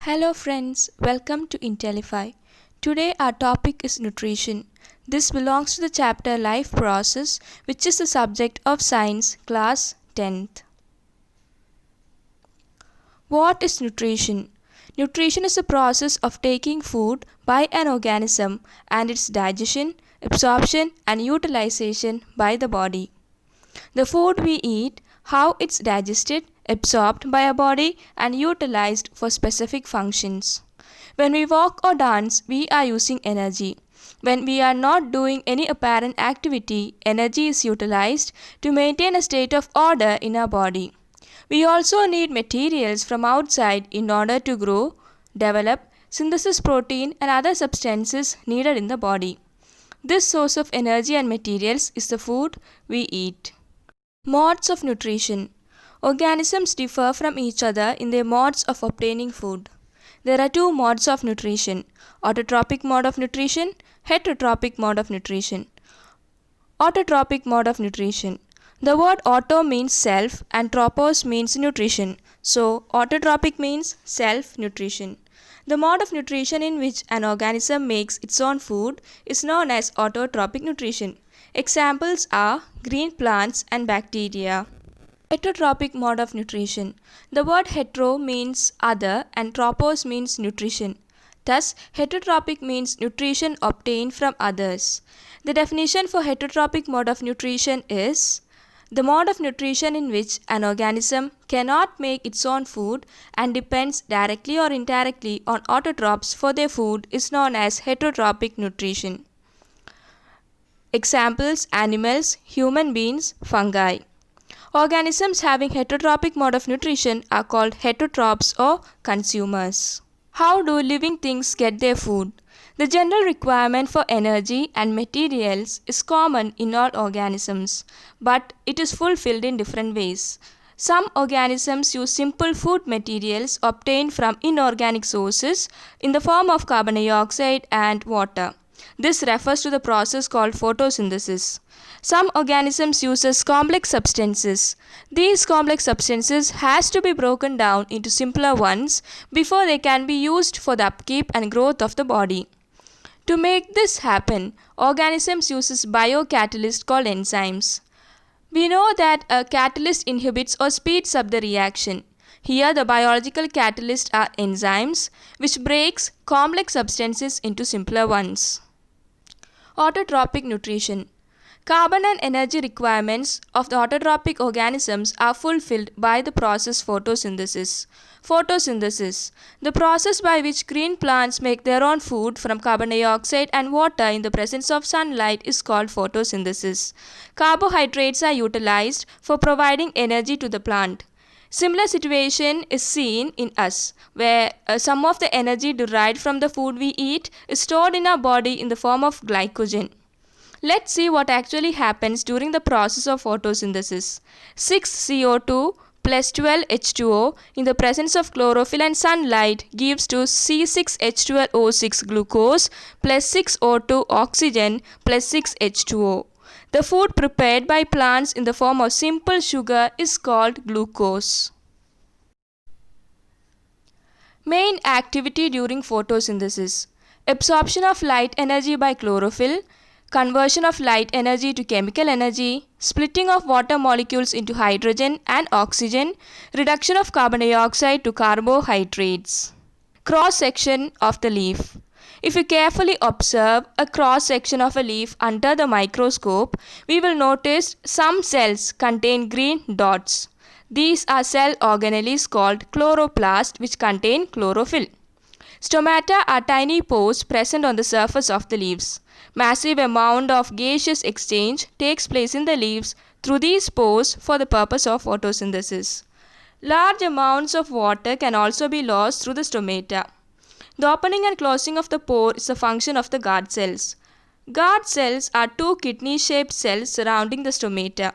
Hello friends, welcome to Intellify. Today our topic is nutrition. This belongs to the chapter Life Process, which is the subject of science, class 10th. What is nutrition? Nutrition is the process of taking food by an organism and its digestion, absorption and utilization by the body. The food we eat, how it's digested, absorbed by our body and utilized for specific functions. When we walk or dance, we are using energy. When we are not doing any apparent activity, energy is utilized to maintain a state of order in our body. We also need materials from outside in order to grow, develop, synthesize protein and other substances needed in the body. This source of energy and materials is the food we eat. Modes of nutrition. Organisms differ from each other in their modes of obtaining food. There are two modes of nutrition: autotrophic mode of nutrition, heterotrophic mode of nutrition. Autotrophic mode of nutrition. The word auto means self and tropos means nutrition. So, autotrophic means self-nutrition. The mode of nutrition in which an organism makes its own food is known as autotrophic nutrition. Examples are green plants and bacteria. Heterotrophic mode of nutrition. The word hetero means other and tropos means nutrition. Thus, heterotrophic means nutrition obtained from others. The definition for heterotrophic mode of nutrition is the mode of nutrition in which an organism cannot make its own food and depends directly or indirectly on autotrophs for their food is known as heterotrophic nutrition. Examples: animals, human beings, fungi. Organisms having heterotrophic mode of nutrition are called heterotrophs or consumers. How do living things get their food? The general requirement for energy and materials is common in all organisms, but it is fulfilled in different ways. Some organisms use simple food materials obtained from inorganic sources in the form of carbon dioxide and water. This refers to the process called photosynthesis. Some organisms use complex substances. These complex substances has to be broken down into simpler ones before they can be used for the upkeep and growth of the body. To make this happen, organisms use biocatalysts called enzymes. We know that a catalyst inhibits or speeds up the reaction. Here the biological catalysts are enzymes which breaks complex substances into simpler ones. Autotrophic nutrition. Carbon and energy requirements of the autotrophic organisms are fulfilled by the process photosynthesis. Photosynthesis, the process by which green plants make their own food from carbon dioxide and water in the presence of sunlight, is called photosynthesis. Carbohydrates are utilized for providing energy to the plant. Similar situation is seen in us, where some of the energy derived from the food we eat is stored in our body in the form of glycogen. Let's see what actually happens during the process of photosynthesis. 6CO2 plus 12H2O in the presence of chlorophyll and sunlight gives to C6H12O6 glucose plus 6O2 oxygen plus 6H2O. The food prepared by plants in the form of simple sugar is called glucose. Main activity during photosynthesis: absorption of light energy by chlorophyll, conversion of light energy to chemical energy, splitting of water molecules into hydrogen and oxygen, reduction of carbon dioxide to carbohydrates. Cross-section of the leaf. If you carefully observe a cross-section of a leaf under the microscope, we will notice some cells contain green dots. These are cell organelles called chloroplasts which contain chlorophyll. Stomata are tiny pores present on the surface of the leaves. Massive amount of gaseous exchange takes place in the leaves through these pores for the purpose of photosynthesis. Large amounts of water can also be lost through the stomata. The opening and closing of the pore is a function of the guard cells. Guard cells are two kidney-shaped cells surrounding the stomata.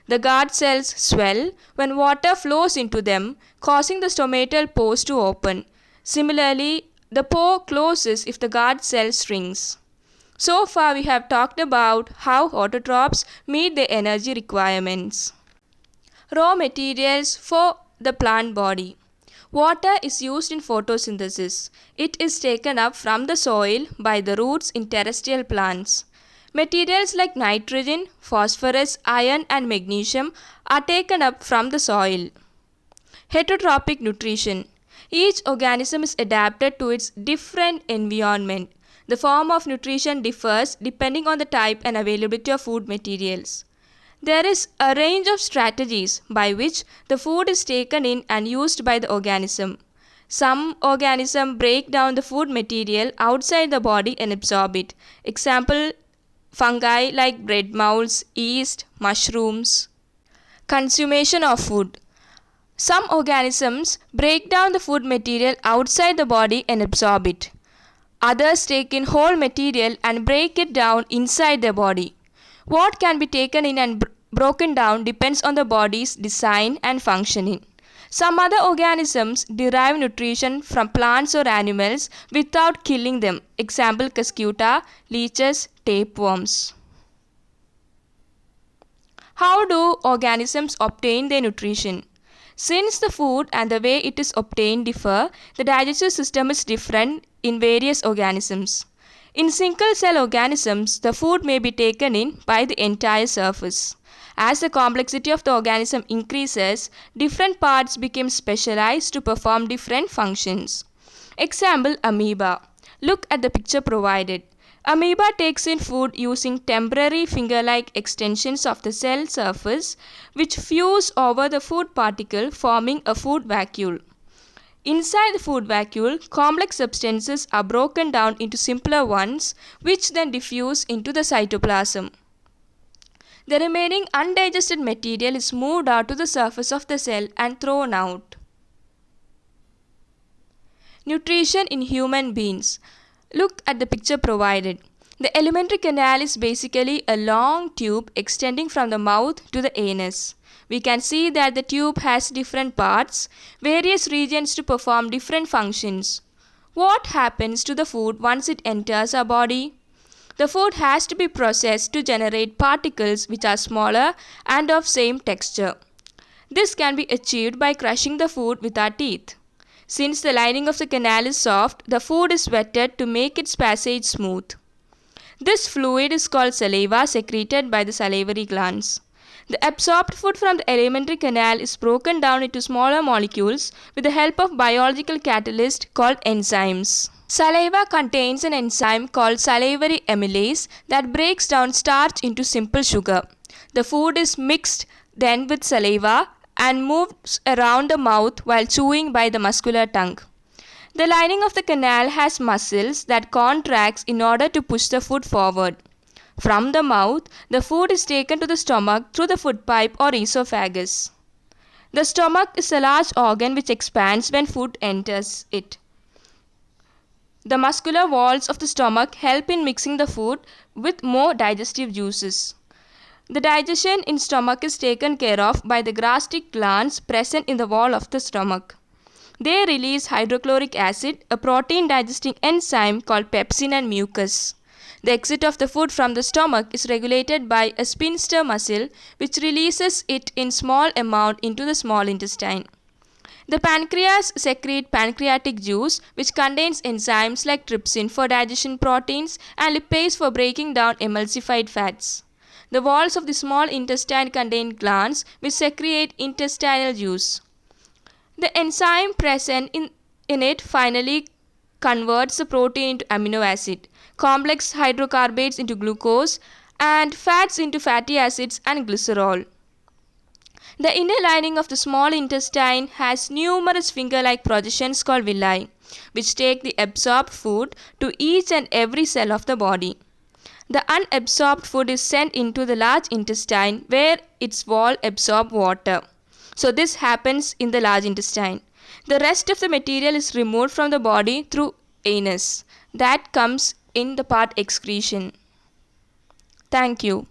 The guard cells swell when water flows into them, causing the stomatal pores to open. Similarly, the pore closes if the guard cell shrinks. So far we have talked about how autotrophs meet their energy requirements. Raw materials for the plant body. Water is used in photosynthesis. It is taken up from the soil by the roots in terrestrial plants. Materials like nitrogen, phosphorus, iron and magnesium are taken up from the soil. Heterotrophic nutrition. Each organism is adapted to its different environment. The form of nutrition differs depending on the type and availability of food materials. There is a range of strategies by which the food is taken in and used by the organism. Some organisms break down the food material outside the body and absorb it. Example, fungi like bread molds, yeast, mushrooms. Consumption of food. Some organisms break down the food material outside the body and absorb it. Others take in whole material and break it down inside the body. What can be taken in and broken down depends on the body's design and functioning. Some other organisms derive nutrition from plants or animals without killing them. Example, cuscuta, leeches, tapeworms. How do organisms obtain their nutrition? Since the food and the way it is obtained differ, the digestive system is different in various organisms. In single-cell organisms, the food may be taken in by the entire surface. As the complexity of the organism increases, different parts become specialized to perform different functions. Example, amoeba. Look at the picture provided. Amoeba takes in food using temporary finger-like extensions of the cell surface which fuse over the food particle, forming a food vacuole. Inside the food vacuole, complex substances are broken down into simpler ones which then diffuse into the cytoplasm. The remaining undigested material is moved out to the surface of the cell and thrown out. Nutrition in human beings. Look at the picture provided. The alimentary canal is basically a long tube extending from the mouth to the anus. We can see that the tube has different parts, various regions to perform different functions. What happens to the food once it enters our body? The food has to be processed to generate particles which are smaller and of same texture. This can be achieved by crushing the food with our teeth. Since the lining of the canal is soft, the food is wetted to make its passage smooth. This fluid is called saliva, secreted by the salivary glands. The absorbed food from the alimentary canal is broken down into smaller molecules with the help of biological catalyst called enzymes. Saliva contains an enzyme called salivary amylase that breaks down starch into simple sugar. The food is mixed then with saliva and moves around the mouth while chewing by the muscular tongue. The lining of the canal has muscles that contracts in order to push the food forward. From the mouth, the food is taken to the stomach through the food pipe or esophagus. The stomach is a large organ which expands when food enters it. The muscular walls of the stomach help in mixing the food with more digestive juices. The digestion in stomach is taken care of by the gastric glands present in the wall of the stomach. They release hydrochloric acid, a protein digesting enzyme called pepsin and mucus. The exit of the food from the stomach is regulated by a sphincter muscle which releases it in small amount into the small intestine. The pancreas secrete pancreatic juice which contains enzymes like trypsin for digestion proteins and lipase for breaking down emulsified fats. The walls of the small intestine contain glands which secrete intestinal juice. The enzyme present in it finally converts the protein into amino acid, complex hydrocarbons into glucose, and fats into fatty acids and glycerol. The inner lining of the small intestine has numerous finger-like projections called villi, which take the absorbed food to each and every cell of the body. The unabsorbed food is sent into the large intestine where its wall absorb water. So this happens in the large intestine. The rest of the material is removed from the body through anus. That comes in the part excretion. Thank you.